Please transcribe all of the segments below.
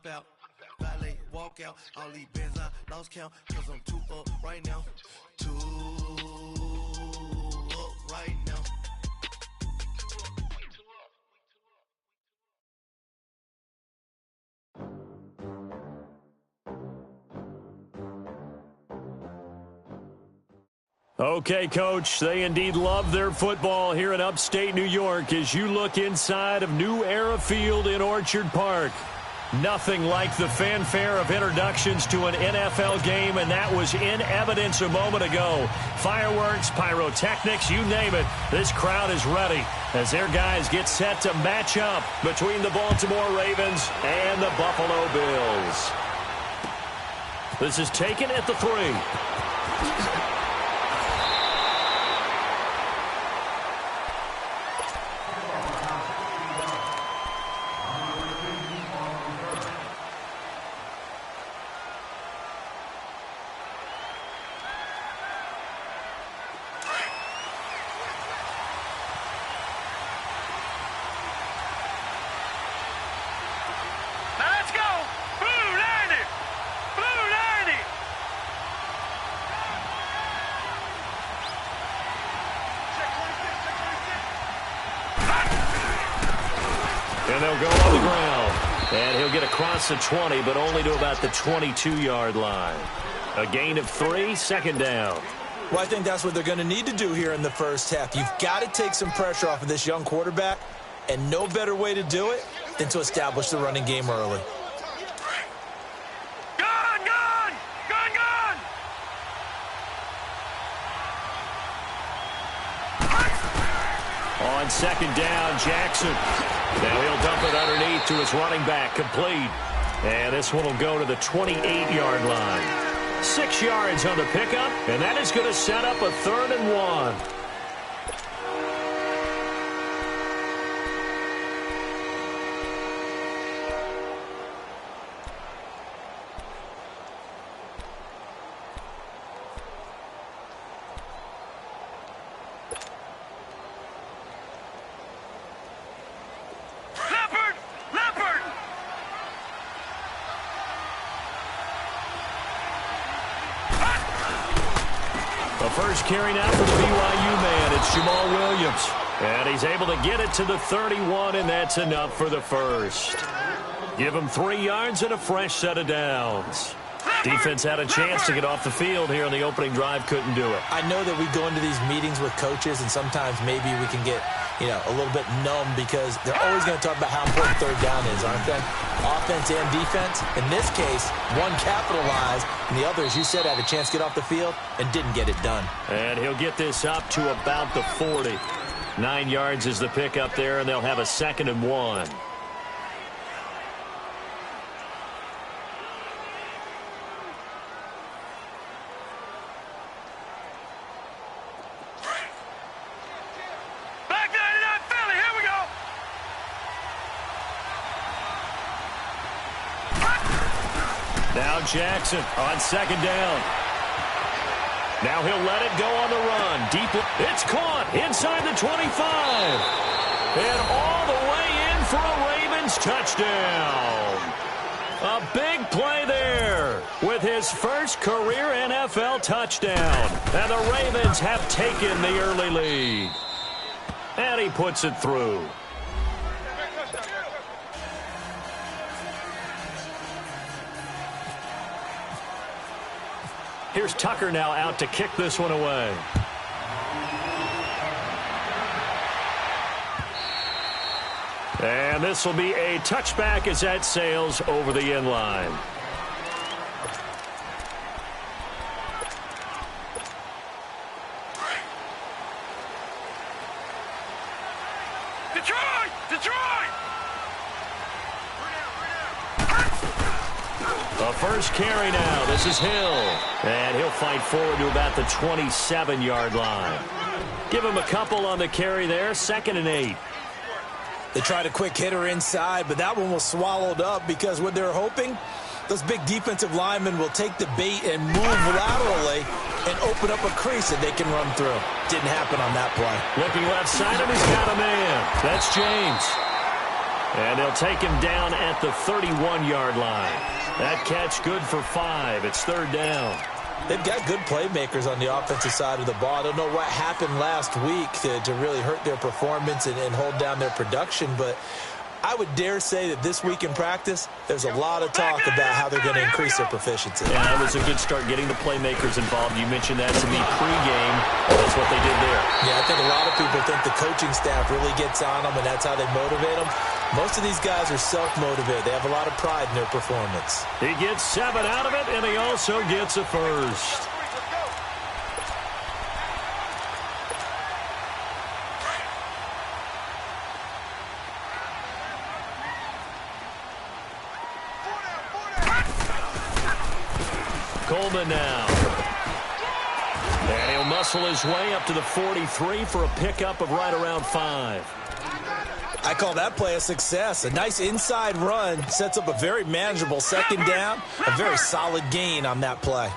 hop out, valet, walk out. All these bands I lost count, cause I'm too up right now. Too up right now. Okay, Coach, they indeed love their football here in upstate New York as you look inside of New Era Field in Orchard Park. Nothing like the fanfare of introductions to an NFL game, and that was in evidence a moment ago. Fireworks, pyrotechnics, you name it. This crowd is ready as their guys get set to match up between the Baltimore Ravens and the Buffalo Bills. This is taken at the 3. And they'll go on the ground. And he'll get across the 20, but only to about the 22-yard line. A gain of 3, second down. Well, I think that's what they're going to need to do here in the first half. You've got to take some pressure off of this young quarterback, and no better way to do it than to establish the running game early. On second down, Jackson. Now he'll dump it underneath to his running back, complete. And this one will go to the 28-yard line. 6 yards on the pickup, and that is going to set up a 3rd and 1. First carry now for the BYU man. It's Jamal Williams. And he's able to get it to the 31, and that's enough for the first. Give him 3 yards and a fresh set of downs. Defense had a chance to get off the field here on the opening drive, couldn't do it. I know that we go into these meetings with coaches, and sometimes maybe we can get, a little bit numb because they're always going to talk about how important third down is, aren't they? Offense and defense. In this case, one capitalized, and the other, as you said, had a chance to get off the field and didn't get it done. And he'll get this up to about the 40. 9 yards is the pickup there, and they'll have a 2nd and 1. Now Jackson on second down. Now he'll let it go on the run. Deep. It's caught inside the 25. And all the way in for a Ravens touchdown. A big play there with his first career NFL touchdown. And the Ravens have taken the early lead. And he puts it through. Here's Tucker now out to kick this one away. And this will be a touchback as that sails over the end line. First carry now. This is Hill. And he'll fight forward to about the 27-yard line. Give him a couple on the carry there. 2nd and 8. They tried a quick hitter inside, but that one was swallowed up because what they're hoping, those big defensive linemen will take the bait and move laterally and open up a crease that they can run through. Didn't happen on that play. Looking left side, and he's got a man. That's James. And they'll take him down at the 31-yard line. That catch good for 5. It's third down. They've got good playmakers on the offensive side of the ball. I don't know what happened last week to really hurt their performance and hold down their production, but I would dare say that this week in practice, there's a lot of talk about how they're going to increase their proficiency. Yeah, that was a good start getting the playmakers involved. You mentioned that to me pregame. That's what they did there. Yeah, I think a lot of people think the coaching staff really gets on them, and that's how they motivate them. Most of these guys are self-motivated. They have a lot of pride in their performance. He gets 7 out of it, and he also gets a first. Coleman now. And he'll muscle his way up to the 43 for a pickup of right around 5. I call that play a success. A nice inside run sets up a very manageable second down. A very solid gain on that play.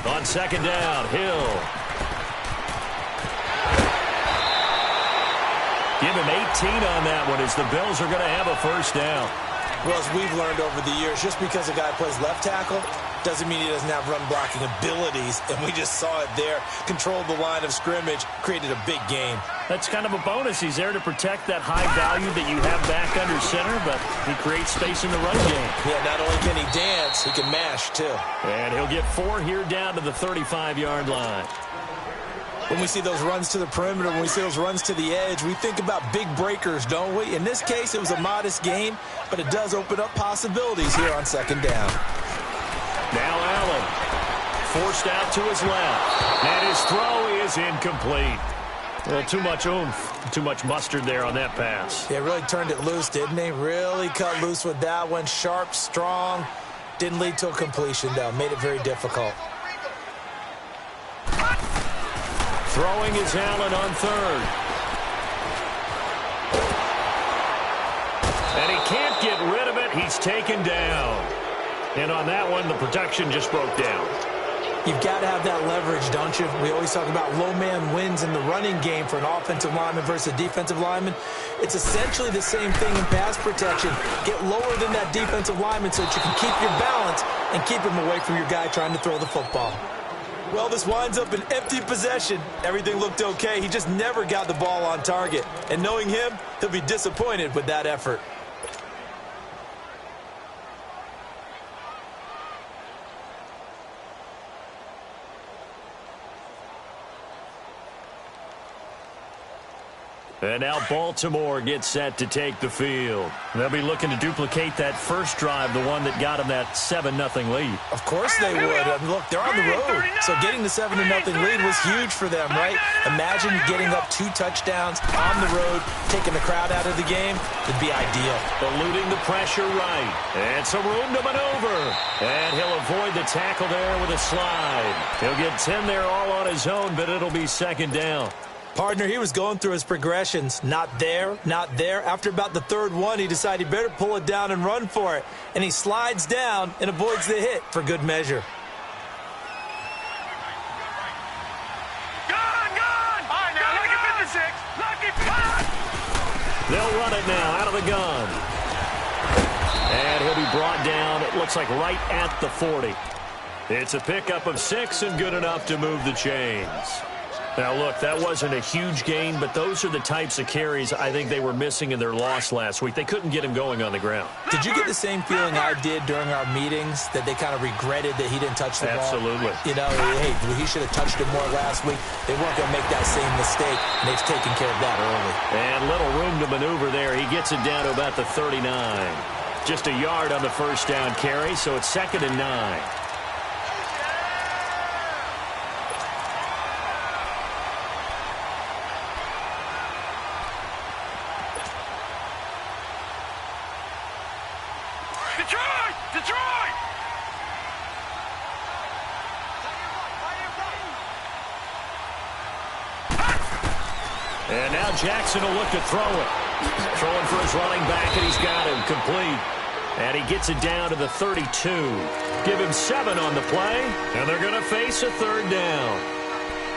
On second down, Hill. Give him 18 on that one as the Bills are going to have a first down. Well, as we've learned over the years, just because a guy plays left tackle doesn't mean he doesn't have run-blocking abilities, and we just saw it there. Controlled the line of scrimmage, created a big gain. That's kind of a bonus. He's there to protect that high value that you have back under center, but he creates space in the run game. Yeah, not only can he dance, he can mash, too. And he'll get 4 here down to the 35-yard line. When we see those runs to the perimeter, when we see those runs to the edge, we think about big breakers, don't we? In this case, it was a modest gain, but it does open up possibilities here on second down. Now Allen, forced out to his left, and his throw is incomplete. Well, too much oomph, too much mustard there on that pass. Yeah, really turned it loose, didn't he? Really cut loose with that one. Sharp, strong. Didn't lead to a completion, though. Made it very difficult. Throwing is Allen on third. And he can't get rid of it. He's taken down. And on that one, the protection just broke down. You've got to have that leverage, don't you? We always talk about low man wins in the running game for an offensive lineman versus a defensive lineman. It's essentially the same thing in pass protection. Get lower than that defensive lineman so that you can keep your balance and keep him away from your guy trying to throw the football. Well, this winds up an empty possession. Everything looked okay. He just never got the ball on target. And knowing him, he'll be disappointed with that effort. And now Baltimore gets set to take the field. They'll be looking to duplicate that first drive, the one that got them that 7-0 lead. Of course they would. Look, they're on the road. So getting the 7-0 lead was huge for them, right? Imagine getting up 2 touchdowns on the road, taking the crowd out of the game. It'd be ideal. Eluding the pressure right. And some room to maneuver. And he'll avoid the tackle there with a slide. He'll get 10 there all on his own, but it'll be second down. Partner, he was going through his progressions. Not there, not there. After about the third one, he decided he better pull it down and run for it. And he slides down and avoids the hit for good measure. They'll run it now out of the gun. And he'll be brought down, it looks like right at the 40. It's a pickup of 6 and good enough to move the chains. Now, look, that wasn't a huge gain, but those are the types of carries I think they were missing in their loss last week. They couldn't get him going on the ground. Did you get the same feeling I did during our meetings, that they kind of regretted that he didn't touch the ball? Absolutely. You know, hey, he should have touched it more last week. They weren't going to make that same mistake, and they've taken care of that early. And little room to maneuver there. He gets it down to about the 39. Just a yard on the first down carry, so it's 2nd and 9. And now Jackson will look to throw it. Throwing for his running back, and he's got him complete. And he gets it down to the 32. Give him 7 on the play, and they're going to face a third down.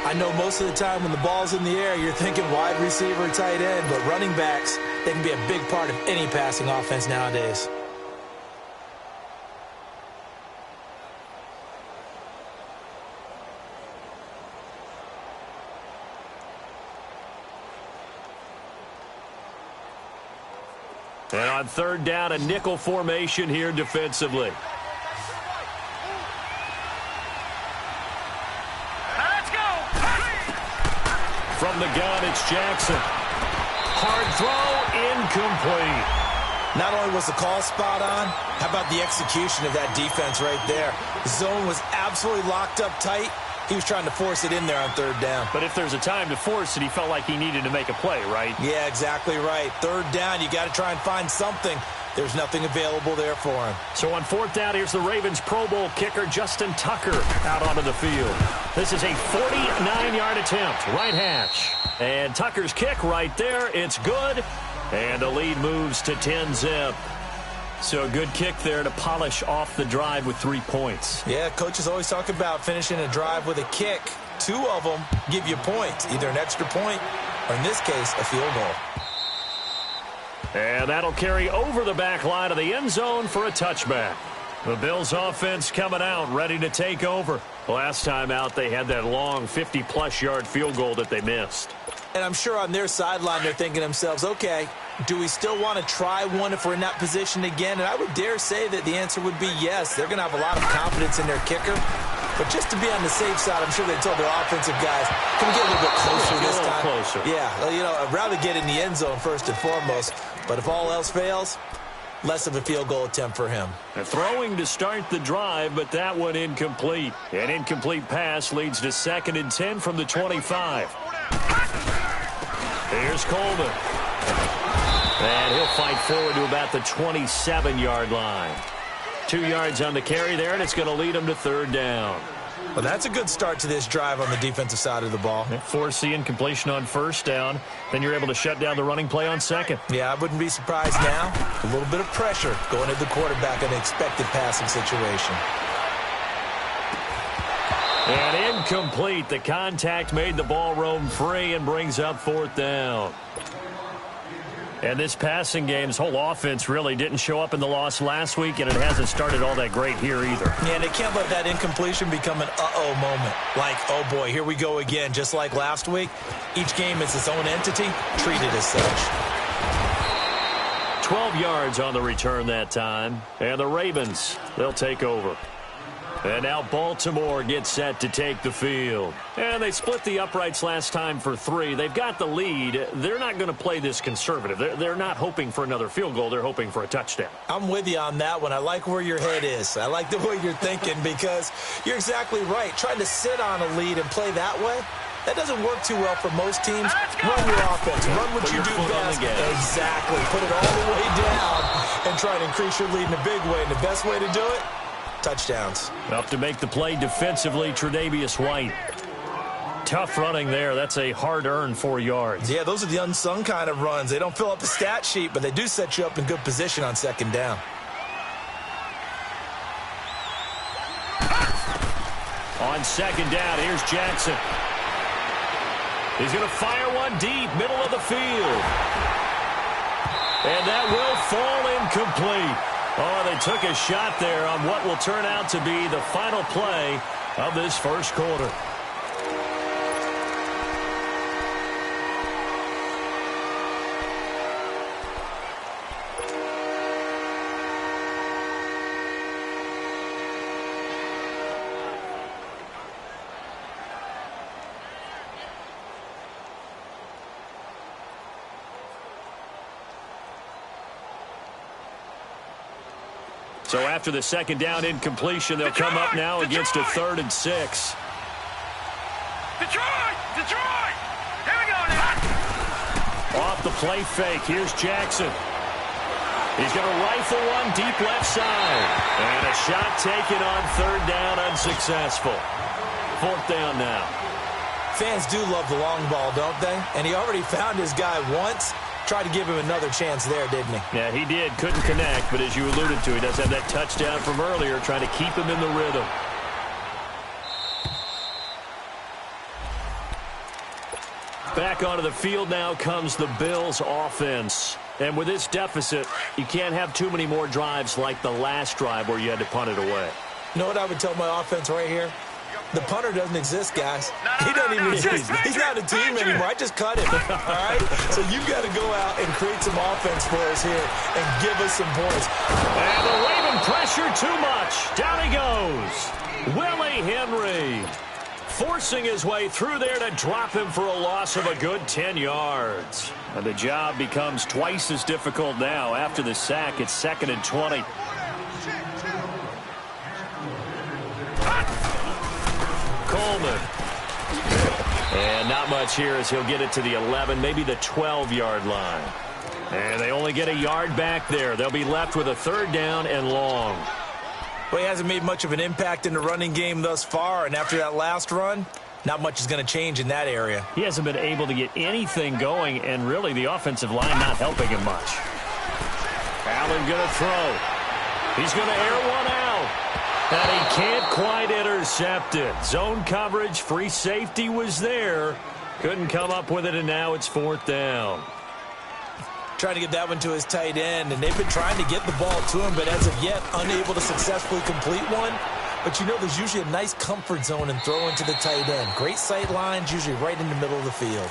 I know most of the time when the ball's in the air, you're thinking wide receiver, tight end, but running backs, they can be a big part of any passing offense nowadays. And on third down, a nickel formation here defensively. Let's go! From the gun, it's Jackson. Hard throw, incomplete. Not only was the call spot on, how about the execution of that defense right there? The zone was absolutely locked up tight. He was trying to force it in there on third down. But if there's a time to force it, he felt like he needed to make a play, right? Yeah, exactly right. Third down, you got to try and find something. There's nothing available there for him. So on fourth down, here's the Ravens Pro Bowl kicker Justin Tucker out onto the field. This is a 49-yard attempt, right hash. And Tucker's kick right there, it's good. And the lead moves to 10-zip. So a good kick there to polish off the drive with 3 points. Yeah, coaches always talk about finishing a drive with a kick. 2 of them give you points, either an extra point or, in this case, a field goal. And that'll carry over the back line of the end zone for a touchback. The Bills offense coming out, ready to take over. Last time out, they had that long 50-plus yard field goal that they missed. And I'm sure on their sideline, they're thinking to themselves, okay, do we still want to try one if we're in that position again? And I would dare say that the answer would be yes. They're going to have a lot of confidence in their kicker. But just to be on the safe side, I'm sure they told their offensive guys, can we get a little bit closer this time? Closer. Yeah, you know, I'd rather get in the end zone first and foremost. But if all else fails, less of a field goal attempt for him. Throwing to start the drive, but that one incomplete. An incomplete pass leads to 2nd and 10 from the 25. Here's Coleman. And he'll fight forward to about the 27-yard line. 2 yards on the carry there, and it's going to lead him to third down. Well, that's a good start to this drive on the defensive side of the ball. Force the incompletion on first down. Then you're able to shut down the running play on second. Yeah, I wouldn't be surprised now. A little bit of pressure going at the quarterback in an expected passing situation. And incomplete. The contact made the ball roam free and brings up fourth down. And this passing game's whole offense really didn't show up in the loss last week, and it hasn't started all that great here either. Yeah, and they can't let that incompletion become an uh-oh moment. Like, oh boy, here we go again. Just like last week, each game is its own entity, treated as such. 12 yards on the return that time. And the Ravens, they'll take over. And now Baltimore gets set to take the field. And they split the uprights last time for 3. They've got the lead. They're not going to play this conservative. They're not hoping for another field goal. They're hoping for a touchdown. I'm with you on that one. I like where your head is. I like the way you're thinking because you're exactly right. Trying to sit on a lead and play that way, that doesn't work too well for most teams. Run your offense. Run what you do best. Exactly. Put it all the way down and try to increase your lead in a big way. And the best way to do it, touchdowns. Up to make the play defensively, Tre'Davious White. Tough running there. That's a hard-earned 4 yards. Yeah, those are the unsung kind of runs. They don't fill up the stat sheet, but they do set you up in good position on second down. On second down, here's Jackson. He's going to fire one deep, middle of the field. And that will fall incomplete. Oh, they took a shot there on what will turn out to be the final play of this first quarter. So after the second down incompletion, they'll come up now against a 3rd and 6. Detroit! Here we go now! Off the play fake, here's Jackson. He's going to rifle one deep left side. And a shot taken on 3rd down, unsuccessful. 4th down now. Fans do love the long ball, don't they? And he already found his guy once. Tried to give him another chance there, didn't he? Yeah, he did. Couldn't connect, but as you alluded to, he does have that touchdown from earlier, trying to keep him in the rhythm. Back onto the field now comes the Bills offense. And with this deficit, you can't have too many more drives like the last drive where you had to punt it away. You know what I would tell my offense right here? The punter doesn't exist, guys. He doesn't even exist. He's not a team anymore. I just cut him, all right? So you've got to go out and create some offense for us here and give us some points. And the Raven pressure too much. Down he goes. Willie Henry forcing his way through there to drop him for a loss of a good 10 yards. And the job becomes twice as difficult now. After the sack, it's 2nd and 20. Coleman. And not much here as he'll get it to the 11, maybe the 12-yard line. And they only get a yard back there. They'll be left with a 3rd down and long. Well, he hasn't made much of an impact in the running game thus far, and after that last run, not much is going to change in that area. He hasn't been able to get anything going, and really the offensive line not helping him much. Allen going to throw. He's going to air one out. And he can't quite intercept it. Zone coverage, free safety was there. Couldn't come up with it, and now it's 4th down. Trying to get that one to his tight end, and they've been trying to get the ball to him, but as of yet, unable to successfully complete one. But you know there's usually a nice comfort zone in throwing to the tight end. Great sight lines, usually right in the middle of the field.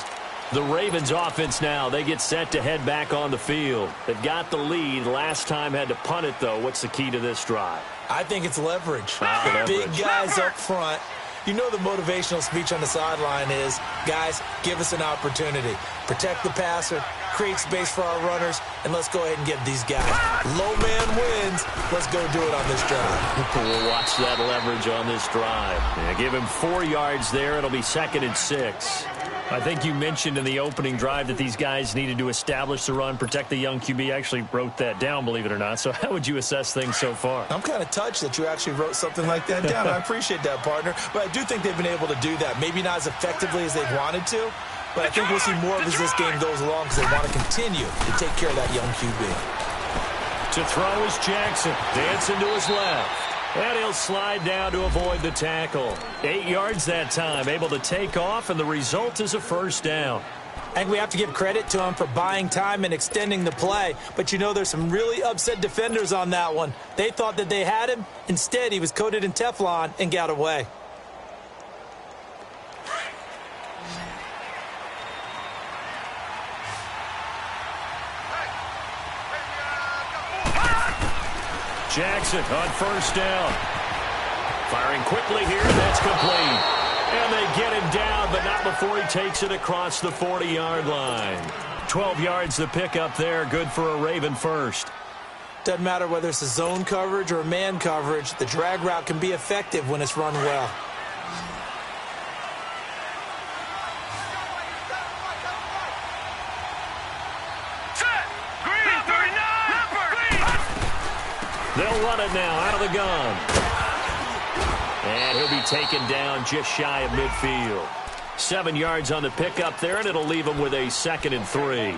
The Ravens offense now, they get set to head back on the field. They've got the lead. Last time had to punt it, though. What's the key to this drive? I think it's leverage. The big guys up front. You know the motivational speech on the sideline is, guys, give us an opportunity. Protect the passer, create space for our runners, and let's go ahead and get these guys. Low man wins. Let's go do it on this drive. We'll watch that leverage on this drive. Yeah, give him 4 yards there. It'll be 2nd and 6. I think you mentioned in the opening drive that these guys needed to establish the run, protect the young QB. I actually wrote that down, believe it or not. So how would you assess things so far? I'm kind of touched that you actually wrote something like that down. I appreciate that, partner. But I do think they've been able to do that. Maybe not as effectively as they've wanted to, but I think we'll see more of as this game goes along because they want to continue to take care of that young QB. To throw is Jackson. Dancing to his left. And he'll slide down to avoid the tackle. 8 yards that time, able to take off, and the result is a 1st down. I think we have to give credit to him for buying time and extending the play. But you know there's some really upset defenders on that one. They thought that they had him. Instead, he was coated in Teflon and got away. Jackson on 1st down. Firing quickly here, that's complete. And they get him down, but not before he takes it across the 40-yard line. 12 yards to pick up there, good for a Raven 1st. Doesn't matter whether it's a zone coverage or a man coverage, the drag route can be effective when it's run well. They'll run it now out of the gun. And he'll be taken down just shy of midfield. 7 yards on the pickup there, and it'll leave him with a 2nd and 3.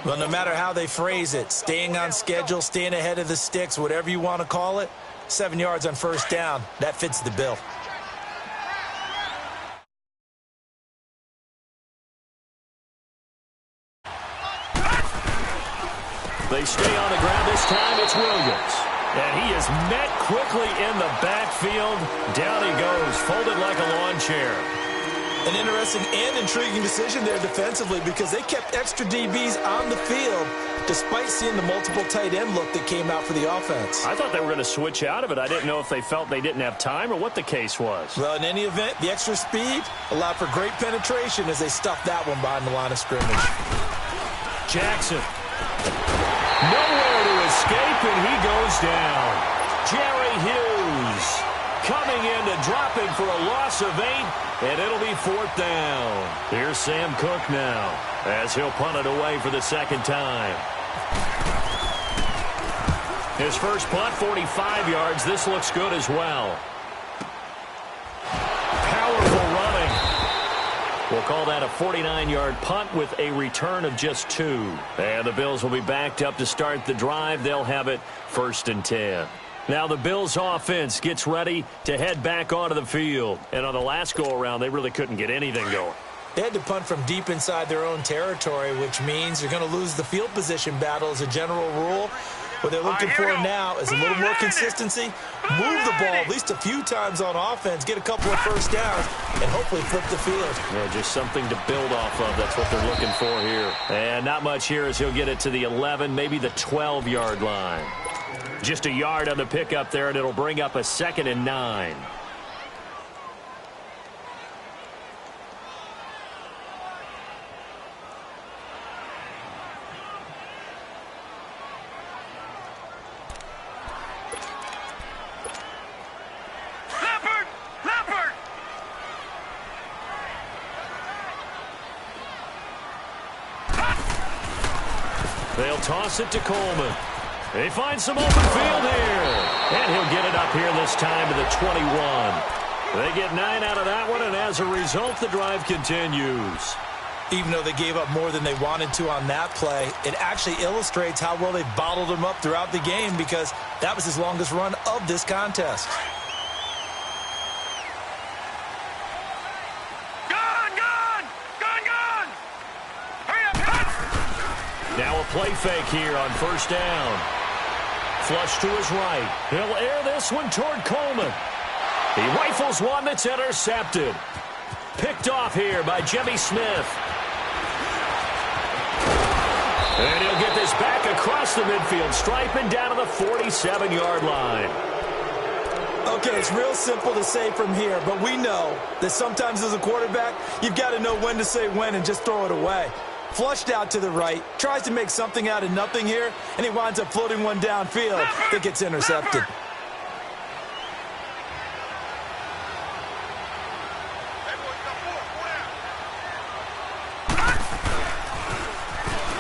Well, no matter how they phrase it, staying on schedule, staying ahead of the sticks, whatever you want to call it, 7 yards on 1st down, that fits the bill. They stay on the ground this time. It's Williams. And he is met quickly in the backfield. Down he goes, folded like a lawn chair. An interesting and intriguing decision there defensively because they kept extra DBs on the field despite seeing the multiple tight end look that came out for the offense. I thought they were going to switch out of it. I didn't know if they felt they didn't have time or what the case was. Well, in any event, the extra speed allowed for great penetration as they stuffed that one behind the line of scrimmage. Jackson. Nowhere to escape, and he goes down. Jerry Hughes coming in to drop him for a loss of 8, and it'll be 4th down. Here's Sam Cook now as he'll punt it away for the 2nd time. His first punt, 45 yards. This looks good as well. Powerful running. We'll call that a 49-yard punt with a return of just 2. And the Bills will be backed up to start the drive. They'll have it 1st and 10. Now the Bills offense gets ready to head back onto the field. And on the last go-around, they really couldn't get anything going. They had to punt from deep inside their own territory, which means you're going to lose the field position battle as a general rule. What they're looking for now is a little more consistency, move the ball at least a few times on offense, get a couple of first downs, and hopefully flip the field. Yeah, just something to build off of. That's what they're looking for here. And not much here as he'll get it to the 11, maybe the 12-yard line. Just a yard on the pickup there, and it'll bring up a 2nd and 9. They'll toss it to Coleman. They find some open field here. And he'll get it up here this time to the 21. They get 9 out of that one, and as a result, the drive continues. Even though they gave up more than they wanted to on that play, it actually illustrates how well they bottled him up throughout the game because that was his longest run of this contest. Now a play fake here on first down. Flush to his right. He'll air this one toward Coleman. He rifles one that's intercepted. Picked off here by Jimmy Smith. And he'll get this back across the midfield stripe and down to the 47-yard line. Okay, it's real simple to say from here, but we know that sometimes as a quarterback, you've got to know when to say when and just throw it away. Flushed out to the right, tries to make something out of nothing here, and he winds up floating one downfield that gets intercepted.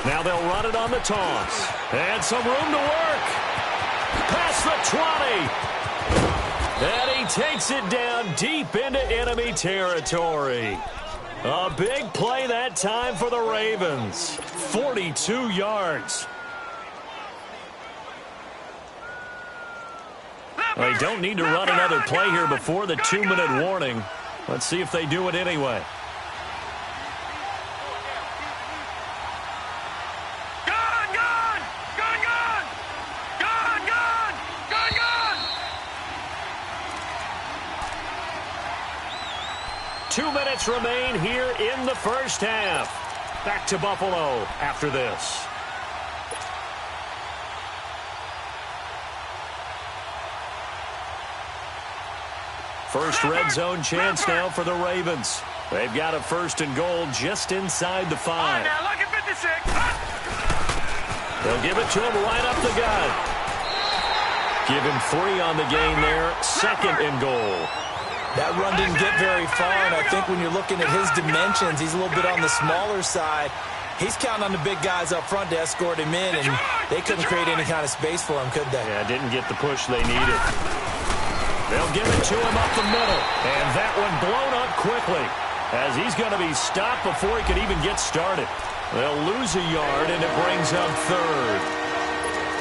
Now they'll run it on the toss. And some room to work. Past the 20. And he takes it down deep into enemy territory. A big play that time for the Ravens. 42 yards. They don't need to run another play here before the 2-minute warning. Let's see if they do it anyway. Remain here in the first half. Back to Buffalo after this. First red zone chance now for the Ravens. They've got a 1st and goal just inside the 5. They'll give it to him right up the gut. Give him 3 on the game there. 2nd and goal. That run didn't get very far, and I think when you're looking at his dimensions, he's a little bit on the smaller side. He's counting on the big guys up front to escort him in, and they couldn't create any kind of space for him, could they? Yeah, didn't get the push they needed. They'll give it to him up the middle, and that one blown up quickly as he's going to be stopped before he could even get started. They'll lose a yard, and it brings up 3rd.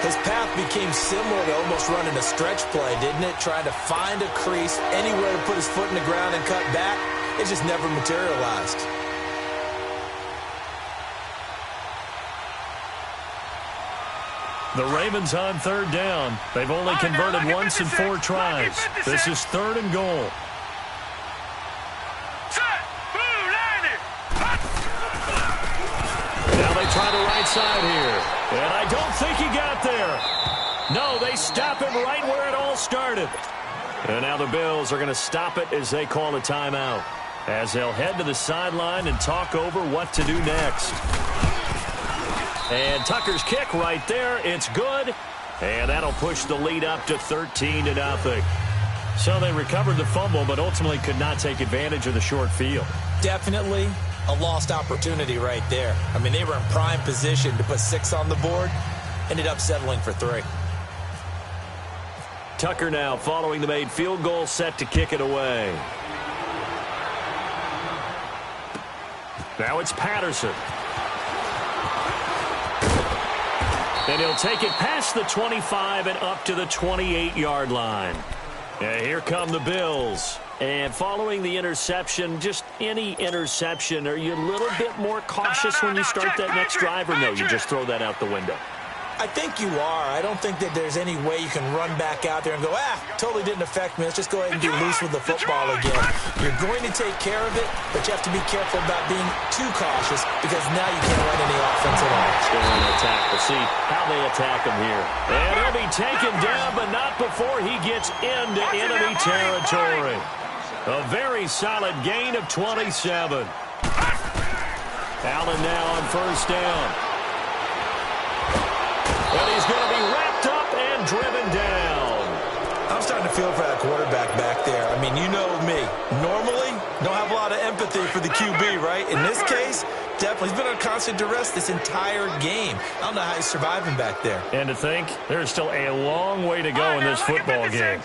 His path became similar to almost running a stretch play, didn't it? Trying to find a crease, anywhere to put his foot in the ground and cut back. It just never materialized. The Ravens on 3rd down. They've only converted once in 4 tries. This is 3rd and goal. Now they try the right side here. And I don't think he got there. No, they stop him right where it all started. And now the Bills are going to stop it as they call a timeout, as they'll head to the sideline and talk over what to do next. And Tucker's kick right there. It's good. And that'll push the lead up to 13-0. So they recovered the fumble, but ultimately could not take advantage of the short field. Definitely a lost opportunity right there. I mean, they were in prime position to put 6 on the board. Ended up settling for 3. Tucker now following the made field goal, set to kick it away. Now it's Patterson. And he'll take it past the 25 and up to the 28-yard line. And here come the Bills. And following the interception, just any interception, are you a little bit more cautious when you start that next drive, or no, you just throw that out the window? I think you are. I don't think that there's any way you can run back out there and go, totally didn't affect me. Let's just go ahead and be loose with the football again. You're going to take care of it, but you have to be careful about being too cautious because now you can't run any offense at all. Still on attack. We'll see how they attack him here. And he'll be taken down, but not before he gets into enemy territory. A very solid gain of 27. Allen now on first down. And he's going to be wrapped up and driven down. I'm starting to feel for that quarterback back there. I mean, you know me. Normally, don't have a lot of empathy for the QB, right? In this case, definitely. He's been on constant duress this entire game. I don't know how he's surviving back there. And to think, there's still a long way to go in this football game.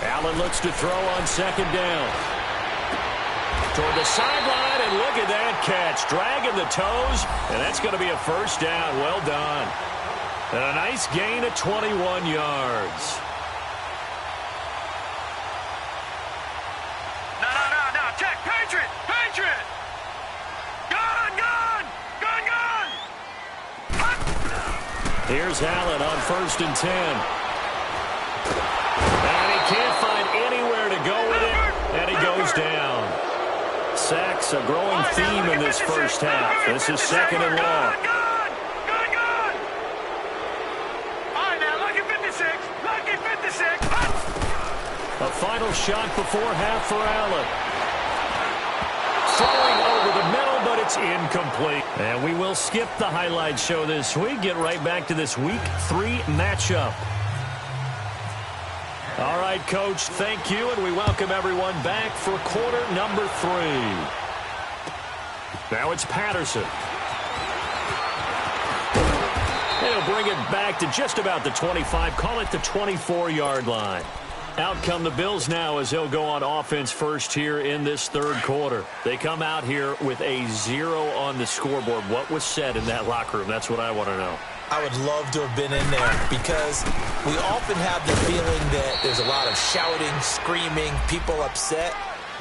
Allen looks to throw on second down. Toward the sideline, and look at that catch. Dragging the toes, and that's going to be a first down. Well done. And a nice gain of 21 yards. No. Check. Patriot. Gun. Here's Allen on first and 10. And he can't find anywhere to go with it, and he goes down. Sacks, a growing theme in this first half. This is second and long. Gun. All right, now, lucky 56. A final shot before half for Allen. Throwing over the middle, but it's incomplete. And we will skip the highlight show this week. Get right back to this Week 3 matchup. All right, Coach, thank you, and we welcome everyone back for quarter number 3. Now it's Patterson. He'll bring it back to just about the 25, call it the 24-yard line. Out come the Bills now as they'll go on offense first here in this third quarter. They come out here with a 0 on the scoreboard. What was said in that locker room? That's what I want to know. I would love to have been in there because we often have the feeling that there's a lot of shouting, screaming, people upset.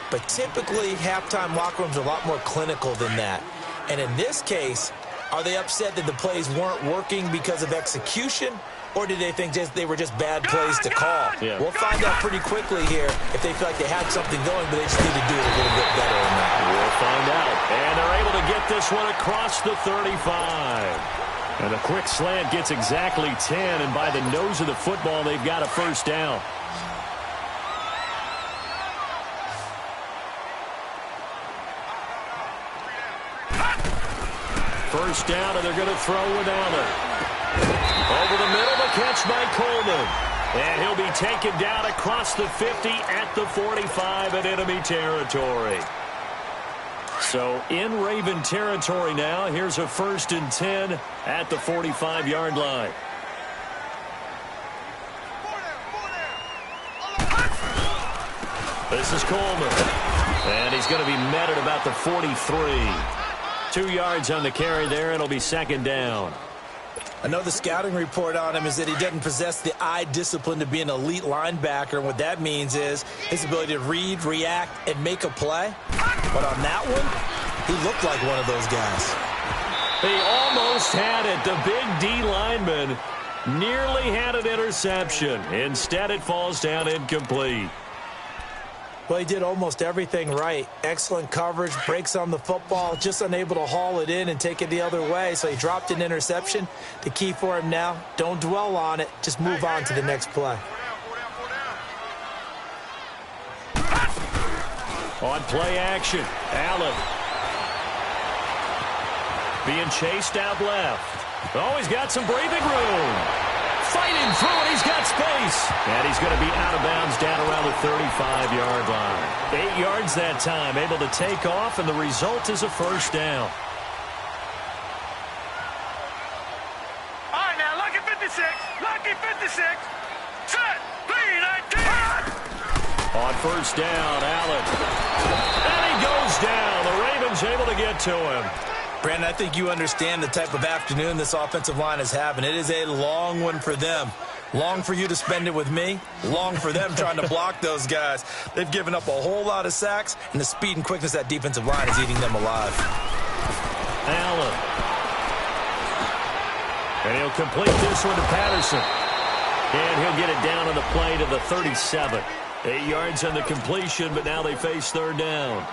But typically, halftime locker rooms are a lot more clinical than that. And in this case, are they upset that the plays weren't working because of execution? Or did they think they were just bad plays to call? Yeah. We'll find out pretty quickly here if they feel like they had something going, but they just need to do it a little bit better than that. We'll find out. And they're able to get this one across the 35. And a quick slant gets exactly 10, and by the nose of the football, they've got a first down. First down, and they're going to throw with Allen. Over the middle, the catch by Coleman. And he'll be taken down across the 50 at the 45 in enemy territory. So in Raven territory now. Here's a first and 10 at the 45-yard line. This is Coleman. And he's going to be met at about the 43. 2 yards on the carry there. It'll be second down. I know the scouting report on him is that he doesn't possess the eye discipline to be an elite linebacker. And what that means is his ability to read, react, and make a play. But on that one, he looked like one of those guys. He almost had it. The big D lineman nearly had an interception. Instead, it falls down incomplete. Well, he did almost everything right. Excellent coverage, breaks on the football, just unable to haul it in and take it the other way. So he dropped an interception. The key for him now, don't dwell on it. Just move on to the next play. On play action, Allen. Being chased out left. Oh, he's got some breathing room. Fighting through it, he's got space. And he's going to be out of bounds down around the 35-yard line. 8 yards that time, able to take off, and the result is a first down. All right, now, lucky 56. Set, clean, On first down, Allen. And he goes down. The Ravens able to get to him. Brandon, I think you understand the type of afternoon this offensive line is having. It is a long one for them. Long for you to spend it with me. Long for them trying to block those guys. They've given up a whole lot of sacks, and the speed and quickness of that defensive line is eating them alive. Allen. And he'll complete this one to Patterson. And he'll get it down on the play to the 37. 8 yards on the completion, but now they face third down.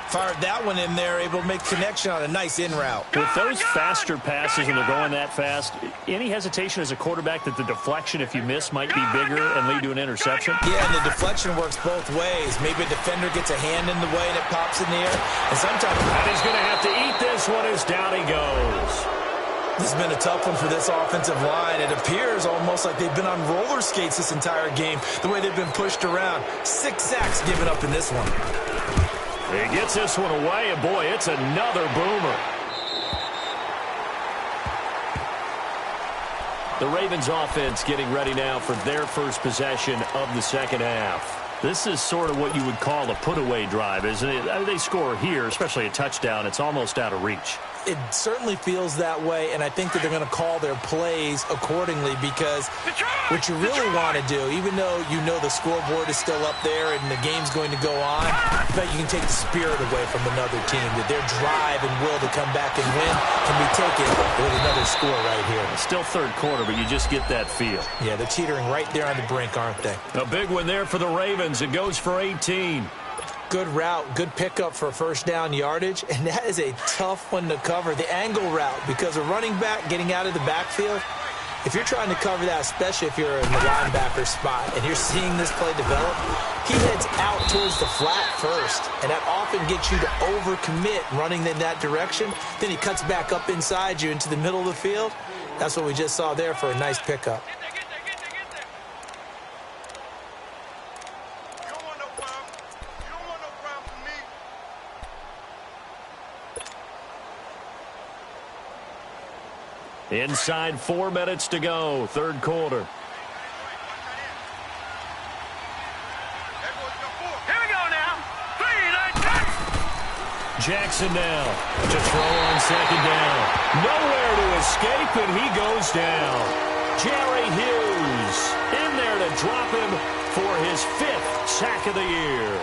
Fired that one in there, able to make connection on a nice in route. With those faster passes and they're going that fast, any hesitation as a quarterback that the deflection, if you miss, might be bigger and lead to an interception? Yeah, and the deflection works both ways. Maybe a defender gets a hand in the way and it pops in the air. And sometimes... And he's going to have to eat this one as down he goes. This has been a tough one for this offensive line. It appears almost like they've been on roller skates this entire game, the way they've been pushed around. 6 sacks given up in this one. He gets this one away, and boy, it's another boomer. The Ravens offense getting ready now for their first possession of the second half. This is sort of what you would call a put-away drive, isn't it? They score here, especially a touchdown. It's almost out of reach. It certainly feels that way, and I think that they're going to call their plays accordingly because what you really want to do, even though you know the scoreboard is still up there and the game's going to go on, I bet you can take the spirit away from another team, that their drive and will to come back and win can be taken with another score right here. Still third quarter, but you just get that feel. Yeah, they're teetering right there on the brink, aren't they? A big one there for the Ravens. It goes for 18. Good route, good pickup for first down yardage, and that is a tough one to cover, the angle route, because a running back getting out of the backfield, if you're trying to cover that, especially if you're in the linebacker spot and you're seeing this play develop, he heads out towards the flat first, and that often gets you to overcommit running in that direction. Then he cuts back up inside you into the middle of the field. That's what we just saw there for a nice pickup. Inside 4 minutes to go, third quarter. Here we go now. 3, 9, 10. Jackson now to throw on second down. Nowhere to escape, and he goes down. Jerry Hughes in there to drop him for his 5th sack of the year.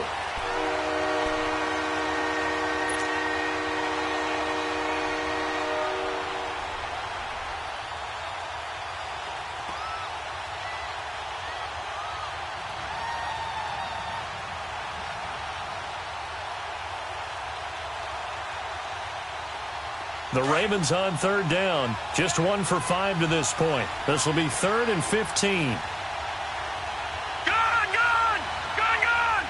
The Ravens on third down. Just 1 for 5 to this point. This will be 3rd and 15. Gone, gone! Gone, gone!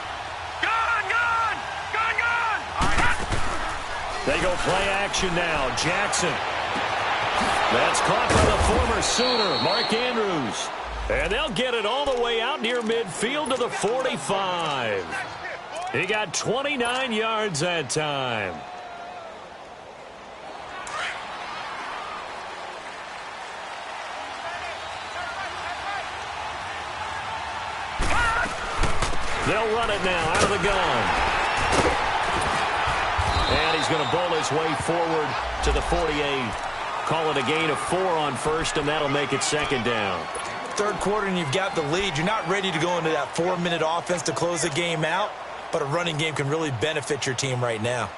Gone, gone! Gone, gone! They go play action now. Jackson. That's caught by the former Sooner, Mark Andrews. And they'll get it all the way out near midfield to the 45. He got 29 yards that time. They'll run it now out of the gun. And he's going to bowl his way forward to the 48. Call it a gain of 4 on first, and that'll make it second down. Third quarter, and you've got the lead. You're not ready to go into that 4-minute offense to close the game out, but a running game can really benefit your team right now.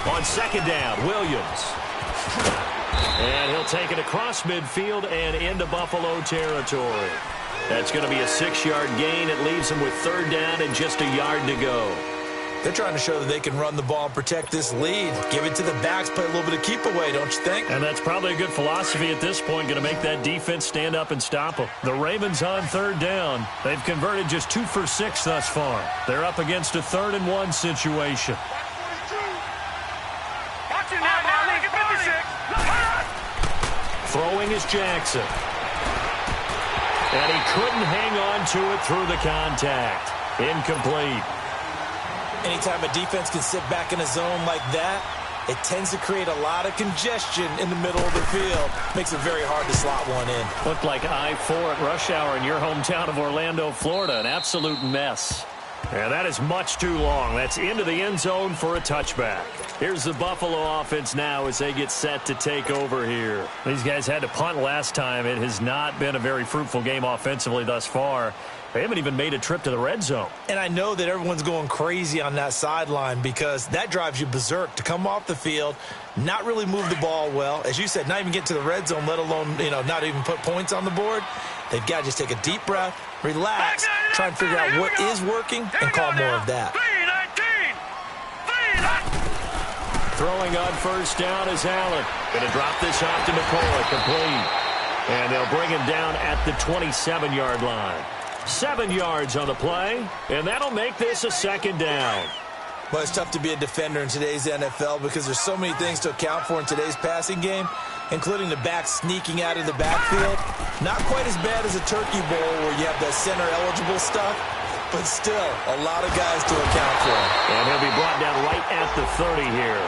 On second down, Williams. And he'll take it across midfield and into Buffalo territory. That's going to be a 6-yard gain. It leaves him with third down and just a yard to go. They're trying to show that they can run the ball and protect this lead. Give it to the backs, play a little bit of keep away, don't you think? And that's probably a good philosophy at this point, going to make that defense stand up and stop them. The Ravens on third down. They've converted just 2 for 6 thus far. They're up against a 3rd and 1 situation. Throwing is Jackson. And he couldn't hang on to it through the contact. Incomplete. Anytime a defense can sit back in a zone like that, it tends to create a lot of congestion in the middle of the field. Makes it very hard to slot one in. Looked like I-4 at rush hour in your hometown of Orlando, Florida. An absolute mess. And that is much too long. That's into the end zone for a touchback. Here's the Buffalo offense now as they get set to take over here. These guys had to punt last time. It has not been a very fruitful game offensively thus far. They haven't even made a trip to the red zone. And I know that everyone's going crazy on that sideline because that drives you berserk to come off the field, not really move the ball well. As you said, not even get to the red zone, let alone, not even put points on the board. They've got to just take a deep breath, relax, try and figure out what is working, and call more of that. Throwing on first down is Allen. Going to drop this off to McCoy, complete. And they'll bring him down at the 27-yard line. 7 yards on the play, and that'll make this a second down. Well, it's tough to be a defender in today's NFL because there's so many things to account for in today's passing game, including the back sneaking out of the backfield. Not quite as bad as a turkey bowl where you have the center-eligible stuff, but still a lot of guys to account for. And he'll be brought down right at the 30 here.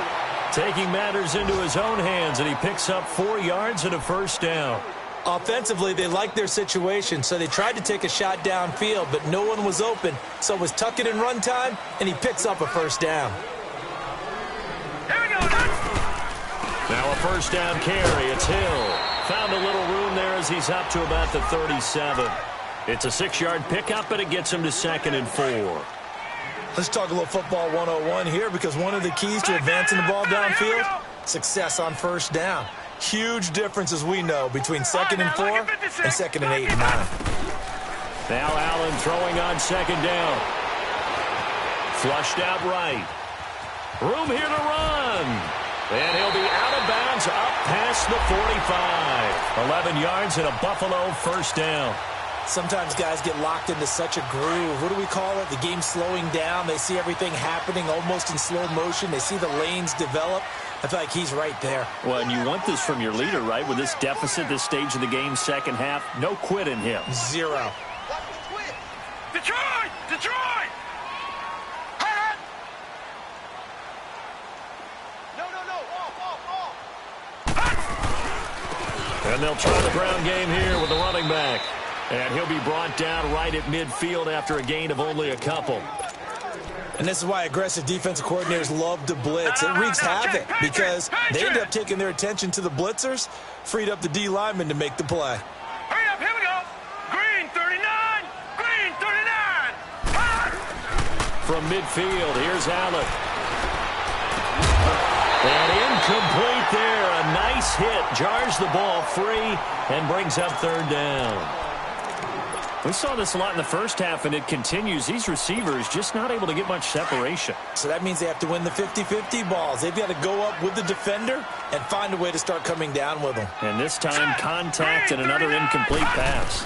Taking matters into his own hands, and he picks up 4 yards and a first down. Offensively, they liked their situation, so they tried to take a shot downfield, but no one was open. So it was tuck it in run time, and he picks up a first down. Here we go, Now a first down carry. It's Hill. Found a little room there as he's up to about the 37. It's a 6-yard pickup, and it gets him to 2nd and 4. Let's talk a little football 101 here because one of the keys to advancing the ball downfield, success on first down. Huge difference, as we know, between 2nd and 4 and 2nd and 8 and 9. Now Allen throwing on 2nd down. Flushed out right. Room here to run. And he'll be out of bounds up past the 45. 11 yards and a Buffalo first down. Sometimes guys get locked into such a groove. What do we call it? The game's slowing down. They see everything happening almost in slow motion. They see the lanes develop. I feel like he's right there. Well, and you want this from your leader, right? With this deficit, this stage of the game, second half, no quit in him. 0. Detroit! Detroit! No. And they'll try the ground game here with the running back. And he'll be brought down right at midfield after a gain of only a couple. And this is why aggressive defensive coordinators love to blitz. It wreaks havoc because they end up taking their attention to the blitzers, freed up the D lineman to make the play. Hurry up, here we go. Green 39, green 39. From midfield, here's Allen. And incomplete there. A nice hit. Jars the ball free and brings up 3rd down. We saw this a lot in the first half, and it continues. These receivers just not able to get much separation. So that means they have to win the 50-50 balls. They've got to go up with the defender and find a way to start coming down with them. And this time, contact and another incomplete pass.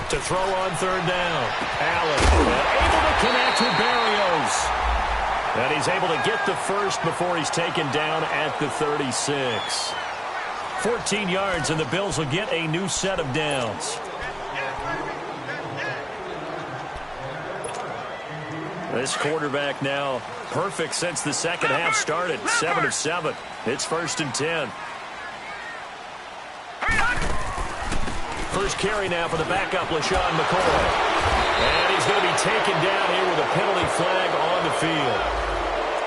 To throw on 3rd down. Allen able to connect with Berrios. And he's able to get the first before he's taken down at the 36. 14 yards, and the Bills will get a new set of downs. This quarterback now perfect since the second half started. 7 of 7. It's 1st and 10. First carry now for the backup, LaShawn McCoy. And he's going to be taken down here with a penalty flag on the field.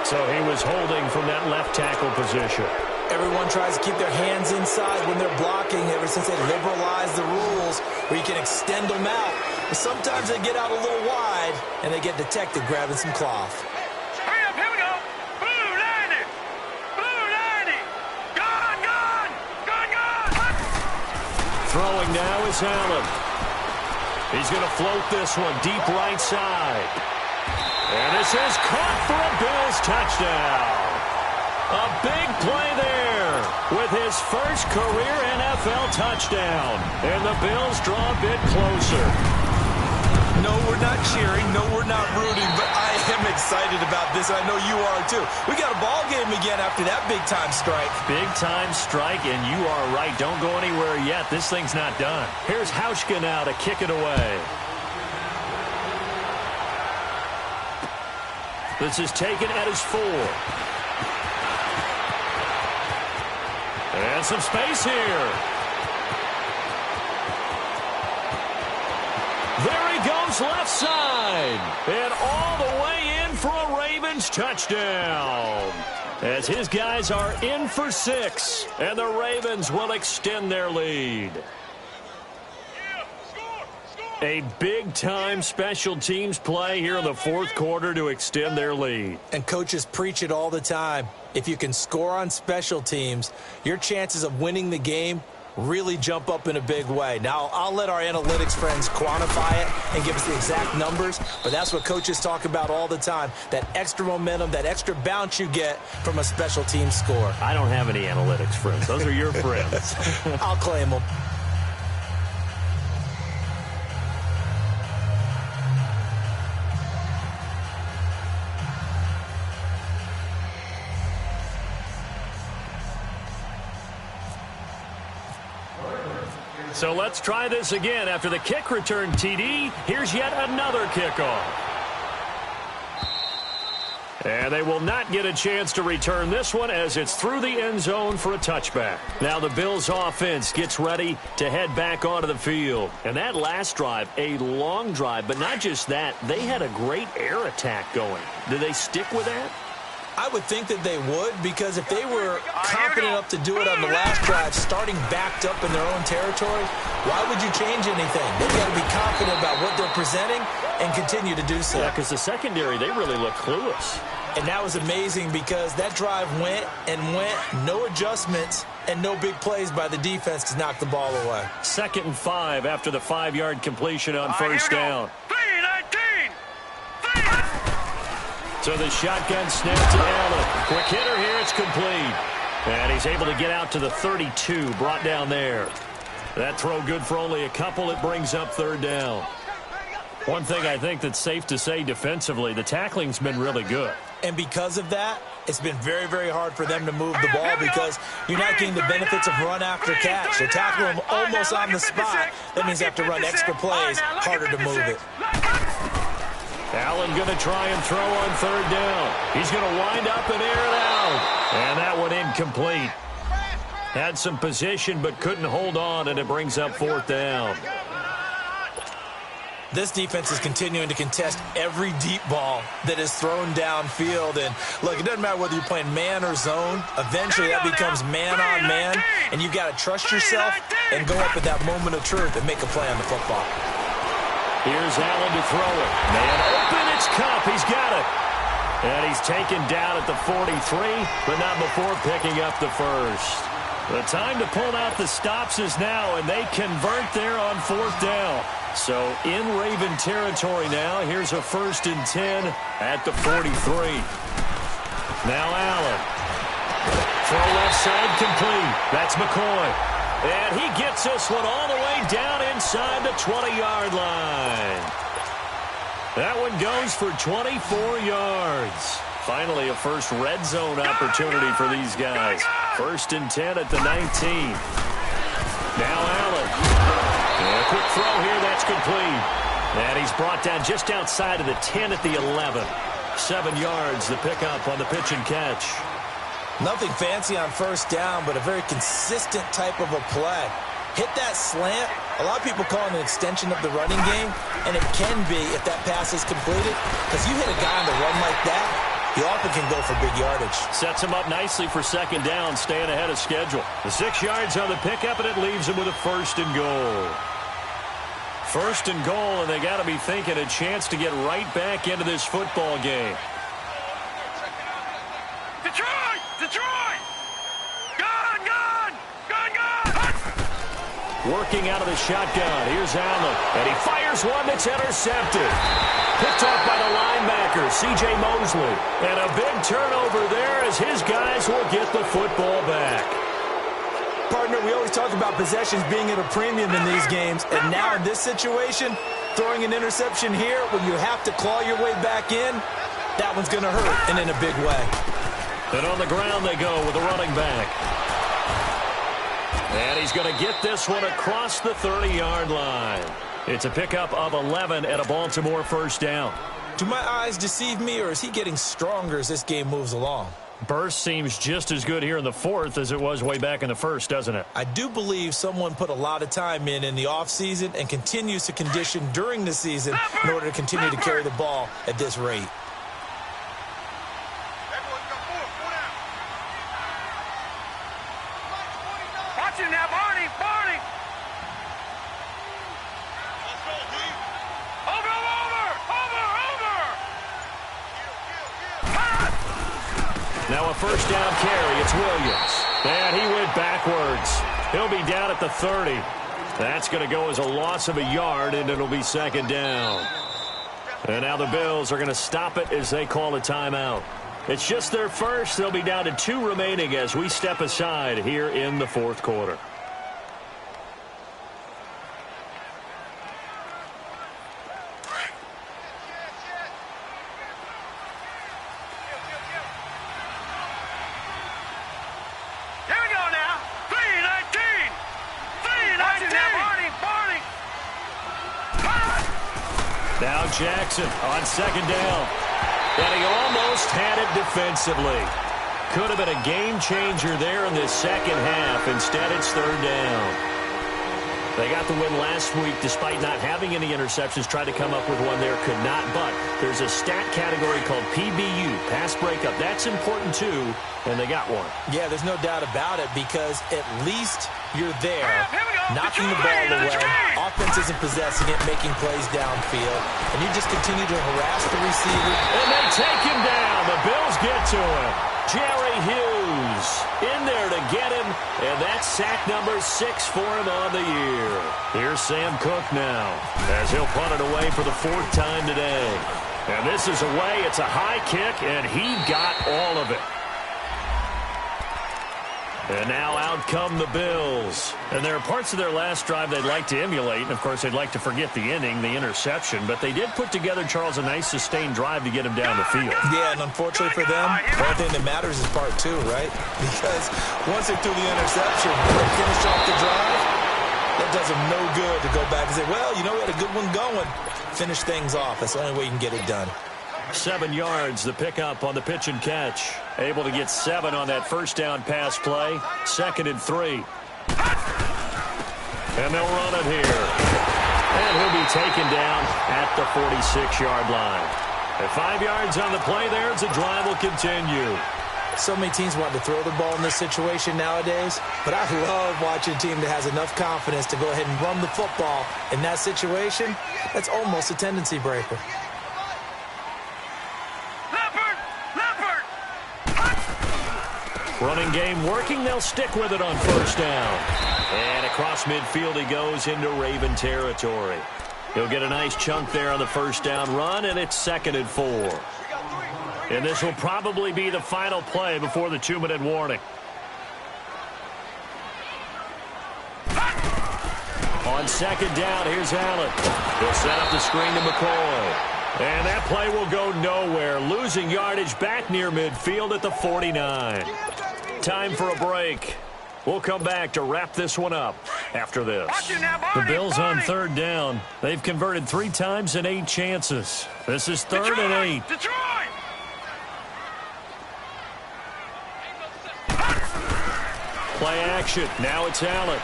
So he was holding from that left tackle position. Everyone tries to keep their hands inside when they're blocking ever since they liberalized the rules where you can extend them out. But sometimes they get out a little wide and they get detected grabbing some cloth. Hurry up, here we go. Blue 90. Blue 90. Gone. Throwing now is Allen. He's going to float this one deep right side. And this is caught for a Bills touchdown. A big play there with his first career NFL touchdown. And the Bills draw a bit closer. No, we're not cheering. No, we're not rooting. But I am excited about this. I know you are, too. We got a ball game again after that big-time strike. Big-time strike, and you are right. Don't go anywhere yet. This thing's not done. Here's Hauschka now to kick it away. This is taken at his 4. And some space here. There he goes left side. And all the way in for a Ravens touchdown. As his guys are in for 6. And the Ravens will extend their lead. A big-time special teams play here in the fourth quarter to extend their lead. And coaches preach it all the time. If you can score on special teams, your chances of winning the game really jump up in a big way. Now, I'll let our analytics friends quantify it and give us the exact numbers, but that's what coaches talk about all the time, that extra momentum, that extra bounce you get from a special team score. I don't have any analytics friends. Those are your friends. I'll claim them. So let's try this again. After the kick return TD, here's yet another kickoff. And they will not get a chance to return this one as it's through the end zone for a touchback. Now the Bills offense gets ready to head back onto the field. And that last drive, a long drive, but not just that, they had a great air attack going. Do they stick with that? I would think that they would, because if they were confident enough to do it on the last drive, starting backed up in their own territory, why would you change anything? They've got to be confident about what they're presenting and continue to do so. Yeah, because the secondary, they really look clueless. And that was amazing because that drive went and went, no adjustments, and no big plays by the defense to knock the ball away. 2nd and 5 after the 5-yard completion on first down. So the shotgun snap to Allen. Quick hitter here, it's complete. And he's able to get out to the 32, brought down there. That throw good for only a couple. It brings up 3rd down. One thing I think that's safe to say defensively, the tackling's been really good. And because of that, it's been very, very hard for them to move the ball because you're not getting the benefits of run after catch. They tackle them almost on the spot. That means they have to run extra plays, harder to move it. Allen going to try and throw on 3rd down. He's going to wind up and air it out. And that one incomplete. Had some position but couldn't hold on, and it brings up 4th down. This defense is continuing to contest every deep ball that is thrown downfield. And, look, it doesn't matter whether you're playing man or zone. Eventually that becomes man-on-man, and you've got to trust yourself and go up at that moment of truth and make a play on the football. Here's Allen to throw it. Man open, it's Kupp. He's got it. And he's taken down at the 43, but not before picking up the first. The time to pull out the stops is now, and they convert there on 4th down. So in Raven territory now, here's a 1st and 10 at the 43. Now Allen. Throw left side complete. That's McCoy. And he gets this one all the way down inside the 20-yard line. That one goes for 24 yards. Finally, a first red zone opportunity for these guys. 1st and 10 at the 19. Now Allen. And a quick throw here, that's complete. And he's brought down just outside of the 10 at the 11. 7 yards, the pickup on the pitch and catch. Nothing fancy on 1st down, but a very consistent type of a play. Hit that slant. A lot of people call it an extension of the running game, and it can be if that pass is completed. Because you hit a guy on the run like that, he often can go for big yardage. Sets him up nicely for 2nd down, staying ahead of schedule. The 6 yards on the pickup, and it leaves him with a 1st and goal. 1st and goal, and they got to be thinking a chance to get right back into this football game. Detroit! Detroit! Gone! Gone! Gone! Gone! Working out of the shotgun. Here's Allen. And he fires one that's intercepted. Picked off by the linebacker, C.J. Mosley. And a big turnover there as his guys will get the football back. Partner, we always talk about possessions being at a premium in these games. And now in this situation, throwing an interception here when you have to claw your way back in, that one's going to hurt, and in a big way. And on the ground they go with the running back. And he's going to get this one across the 30-yard line. It's a pickup of 11 and a Baltimore 1st down. Do my eyes deceive me, or is he getting stronger as this game moves along? Burst seems just as good here in the fourth as it was way back in the first, doesn't it? I do believe someone put a lot of time in the offseason and continues to condition during the season in order to continue to carry the ball at this rate. Watch him now, Barney, Barney. Now a first down carry. It's Williams. And he went backwards. He'll be down at the 30. That's going to go as a loss of a yard, and it'll be second down. And now the Bills are going to stop it as they call a timeout. It's just their first. They'll be down to 2 remaining as we step aside here in the fourth quarter. Now Jackson on second down. And he almost had it defensively. Could have been a game changer there in this second half. Instead, it's third down. They got the win last week despite not having any interceptions. Tried to come up with one there, could not. But there's a stat category called PBU, pass breakup. That's important too, and they got one. Yeah, there's no doubt about it because at least you're there, knocking the ball away. Offense isn't possessing it, making plays downfield. And you just continue to harass the receiver. And they take him down. The Bills get to him. Jerry Hughes in there to get him, and that's sack number 6 for him on the year. Here's Sam Cook now as he'll punt it away for the 4th time today. And this is away. It's a high kick, and he got all of it. And now out come the Bills. And there are parts of their last drive they'd like to emulate. And, of course, they'd like to forget the inning, the interception. But they did put together, Charles, a nice sustained drive to get him down the field. Yeah, and unfortunately for them, the only thing that matters is part 2, right? Because once they threw the interception and finish off the drive, that does them no good to go back and say, well, you know, we had a good one going. Finish things off. That's the only way you can get it done. 7 yards, the pickup on the pitch and catch. Able to get 7 on that first down pass play. 2nd and 3. And they'll run it here. And he'll be taken down at the 46-yard line. At 5 yards on the play there, the drive will continue. So many teams want to throw the ball in this situation nowadays, but I love watching a team that has enough confidence to go ahead and run the football. In that situation, that's almost a tendency breaker. Running game working. They'll stick with it on first down. And across midfield he goes into Raven territory. He'll get a nice chunk there on the first down run, and it's 2nd and 4. And this will probably be the final play before the 2-minute warning. On second down, here's Allen. He'll set up the screen to McCoy. And that play will go nowhere. Losing yardage back near midfield at the 49. Time for a break. We'll come back to wrap this one up after this. The Bills on third down. They've converted 3 times in 8 chances. This is 3rd and 8. Play action. Now it's Allen.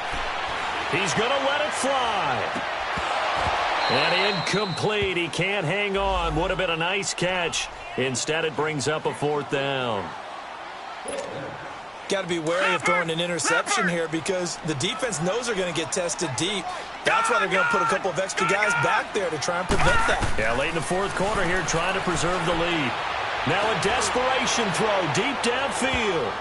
He's going to let it fly. And incomplete. He can't hang on. Would have been a nice catch. Instead, it brings up a 4th down. Got to be wary of throwing an interception here because the defense knows they're going to get tested deep. That's why they're going to put a couple of extra guys back there to try and prevent that. Yeah, late in the 4th quarter here, trying to preserve the lead. Now a desperation throw deep downfield.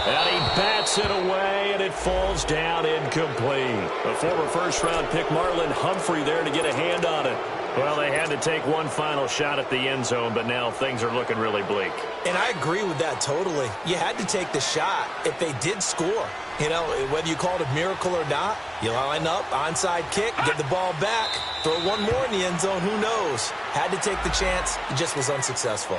And he bats it away, and it falls down incomplete. A former first-round pick, Marlon Humphrey, there to get a hand on it. Well, they had to take one final shot at the end zone, but now things are looking really bleak. And I agree with that totally. You had to take the shot if they did score. You know, whether you call it a miracle or not, you line up, onside kick, get the ball back, throw one more in the end zone, who knows? Had to take the chance, it just was unsuccessful.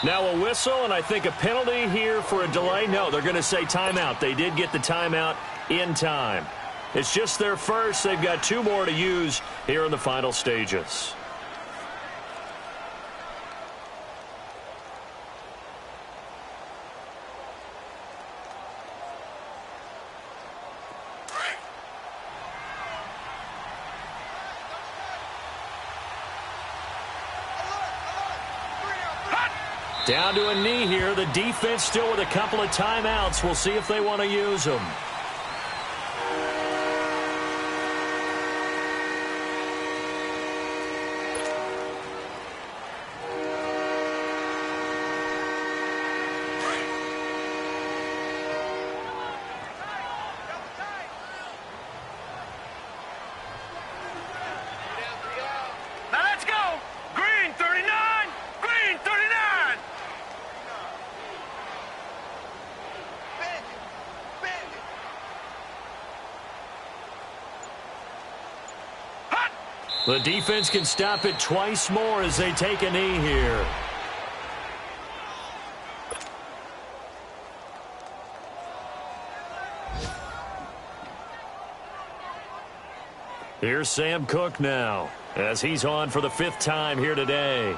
Now a whistle, and I think a penalty here for a delay. No, they're going to say timeout. They did get the timeout in time. It's just their first. They've got 2 more to use here in the final stages. Down to a knee here. The defense still with a couple of timeouts. We'll see if they want to use them. Now let's go. Green 39. Green 39. Hot. The defense can stop it twice more as they take a knee here. Here's Sam Cook now, as he's on for the 5th time here today.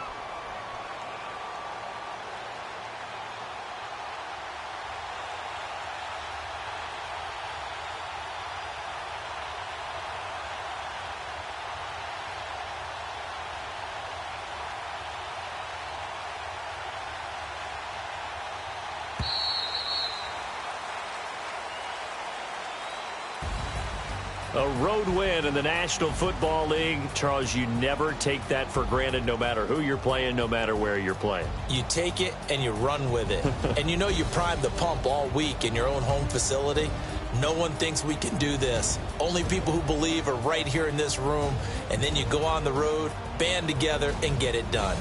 A road win in the National Football League. Charles, you never take that for granted, no matter who you're playing, no matter where you're playing. You take it and you run with it. And you know you primed the pump all week in your own home facility. No one thinks we can do this. Only people who believe are right here in this room. And then you go on the road, band together, and get it done.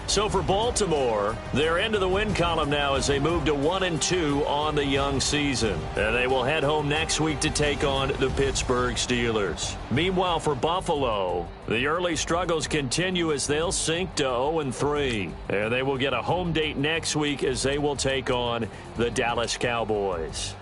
So for Baltimore, they're into the win column now as they move to 1-2 on the young season. And they will head home next week to take on the Pittsburgh Steelers. Meanwhile, for Buffalo, the early struggles continue as they'll sink to 0-3. And they will get a home date next week as they will take on the Dallas Cowboys.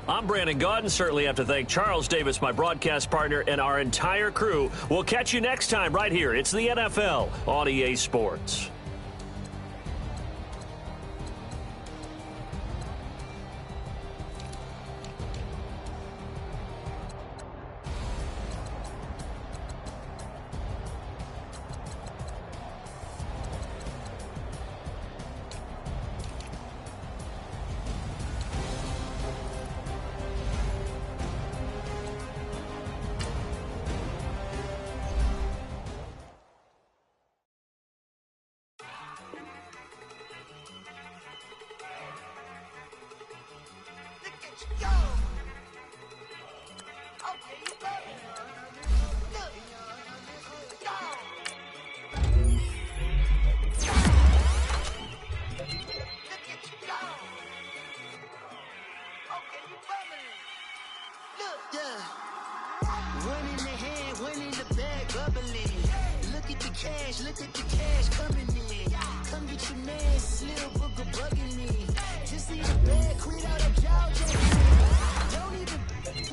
I'm Brandon Gaudin. Certainly have to thank Charles Davis, my broadcast partner, and our entire crew. We'll catch you next time right here. It's the NFL on EA Sports. Look at the cash coming in. Come get your man, Slim Booker bugging me. Just see the bag, quit out of jail. Don't even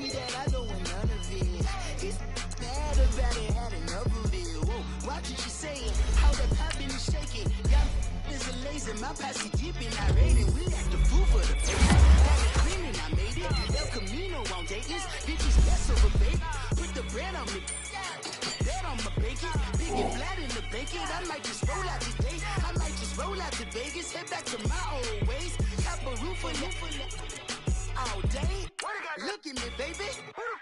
me that I don't want none of it. He's mad about it, had enough of it. Whoa, watch what you saying, how that poppin' is shaking. Y'all is a lazy, my posse deep and I rated. We at the food for the face. Got it clean and I made it. El Camino on Dayton's. Bitches best over baby. Put the bread on me. Bet on my bacon. Big and flat in the bacon. I might just roll out today. I might just roll out to Vegas. Head back to my old ways. Cop a roof for all day. Look at me, baby.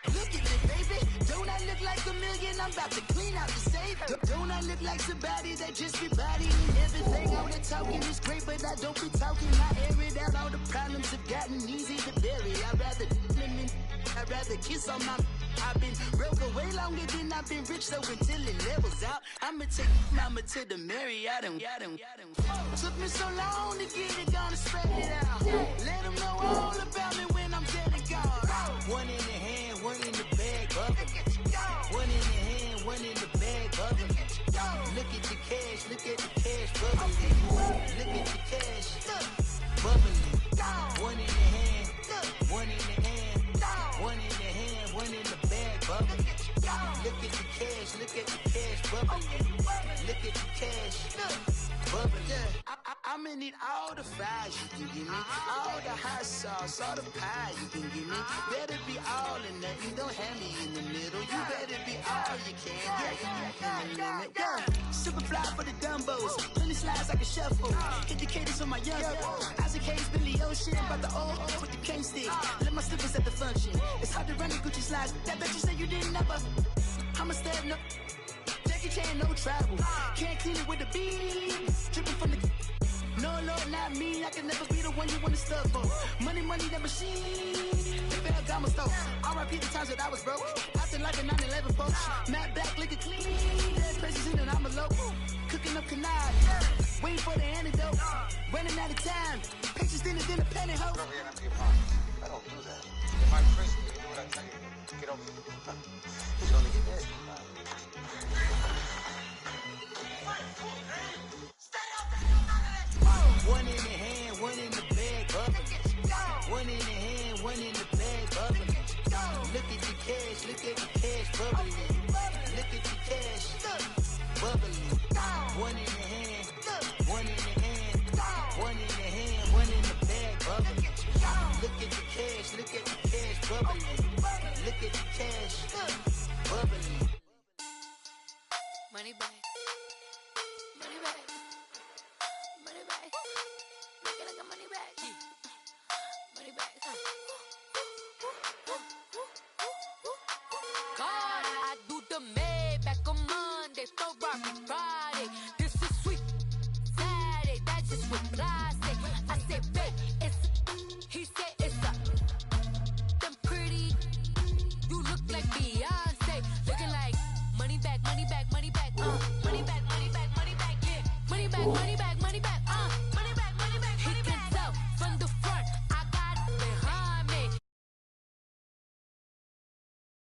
Look at me, baby. Don't I look like a million? I'm about to clean out the safe. Don't I look like somebody that just be bodying everything? All the talking is great, but I don't be talking. I air it out. All the problems have gotten easy to bury. I'd rather kiss on my. I've been broke away longer than I've been rich, so until it levels out, I'ma take mama to the Marriott and took me so long to get it, gonna spread it out. Let them know all about me when I'm dead and gone. One in the hand, one in the bag, bubba. One in the hand, one in the bag, bubba. Look at the cash. bubbly. Look at the cash, bubbly. One in the hand, one in the hand, one in the hand, one in the bag, bubbly. Look at the cash, bubbly. Look at the cash, bubbly. I'ma need all the fries you can give me, all the hot sauce, all the pie you can give me. Better be all or nothing, don't have me in the middle. You better be all you can, yeah. Super fly for the dumbos, plenty slides like a shuffle. Hit the cadence for my young Isaac Hayes, Billy Ocean, about the old with the cane stick. Let my slippers at the function. It's hard to run the Gucci slides. That bet you say you didn't never. I'm a step no. Jackie Chan, no travel. Can't clean it with the beat. Dripping from the. No, Lord, not me. I can never be the one you want to stuff for. Money, that machine. The Ferragamo stove. R.I.P. the times that I was broke. Acting like a 9/11 folks. Matte black, liquor clean. Dead places in and I'm a local. Cooking up canard. Waiting for the antidote. Running out of time. Pictures thinner than a pantyhose. I don't do that. If I frisk you, you do what I tell you. Get over here. He's gonna get dead. One in the hand, one in the bag, bubbly. One in the hand, one in the bag, bubbly. Look at the cash, bubbly. Look at the cash, bubbly. One in the hand, one in the hand, one in the hand, one in the bag, bubbly. Look at the cash, bubbly. Look at the cash, bubbly. Money back. Money back. Money back. Make it like a money back. Money back. God, I do the Maybach on Monday, Ferrari Friday. This is sweet Saturday, that's just what I say. I say, babe, it's he said it's a them pretty. You look like Beyonce, looking like money back, money back, money back, money back, money back, money back, yeah, money back, money back.